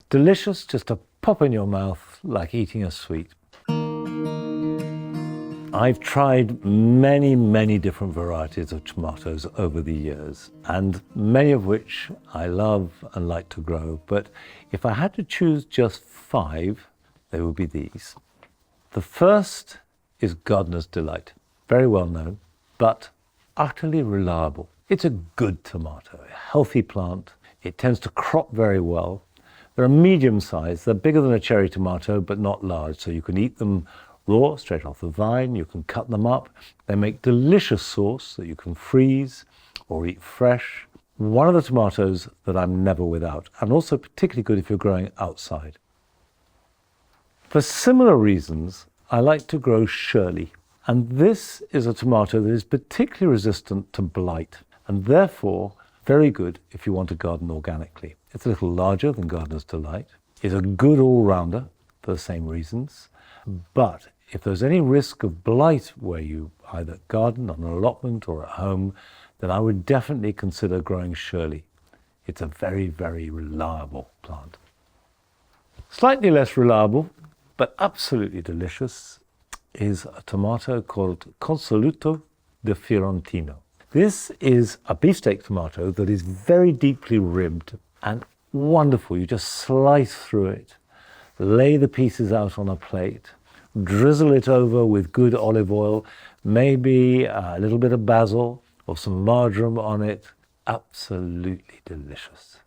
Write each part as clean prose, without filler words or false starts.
Delicious, just to pop in your mouth like eating a sweet. I've tried many different varieties of tomatoes over the years, and many of which I love and like to grow. But if I had to choose just 5, they would be these. The first is Gardener's Delight. Very well known, but utterly reliable. It's a good tomato, a healthy plant. It tends to crop very well. They're a medium size. They're bigger than a cherry tomato, but not large. So you can eat them raw, straight off the vine. You can cut them up. They make delicious sauce that you can freeze or eat fresh. One of the tomatoes that I'm never without, and also particularly good if you're growing outside. For similar reasons, I like to grow Shirley. And this is a tomato that is particularly resistant to blight, and therefore very good if you want to garden organically. It's a little larger than Gardener's Delight. It's a good all-rounder for the same reasons. But if there's any risk of blight where you either garden on an allotment or at home, then I would definitely consider growing Shirley. It's a very reliable plant. Slightly less reliable, but absolutely delicious, is a tomato called Costoluto de Fiorentino. This is a beefsteak tomato that is very deeply ribbed and wonderful. You just slice through it, lay the pieces out on a plate, drizzle it over with good olive oil, maybe a little bit of basil or some marjoram on it. Absolutely delicious.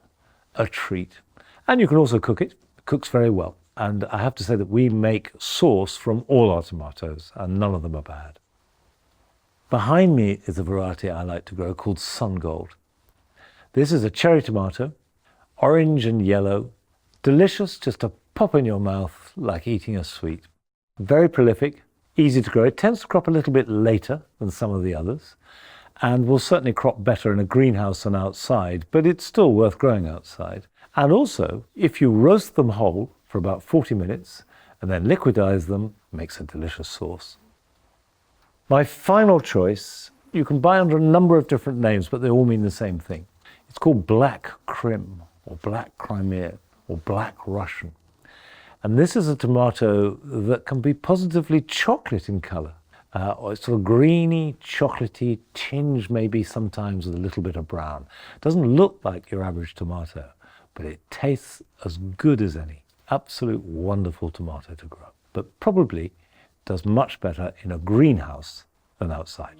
A treat. And you can also cook it. It cooks very well. And I have to say that we make sauce from all our tomatoes, and none of them are bad. Behind me is a variety I like to grow called Sungold. This is a cherry tomato, orange and yellow, delicious, just to pop in your mouth like eating a sweet. Very prolific, easy to grow. It tends to crop a little bit later than some of the others, and will certainly crop better in a greenhouse than outside, but it's still worth growing outside. And also, if you roast them whole for about 40 minutes and then liquidize them, it makes a delicious sauce. My final choice, you can buy under a number of different names, but they all mean the same thing. It's called Black Crim, or Black Crimea, or Black Russian. And this is a tomato that can be positively chocolate in color. Or it's sort of greeny, chocolatey, tinged maybe sometimes with a little bit of brown. It doesn't look like your average tomato, but it tastes as good as any. Absolute wonderful tomato to grow, but probably does much better in a greenhouse than outside.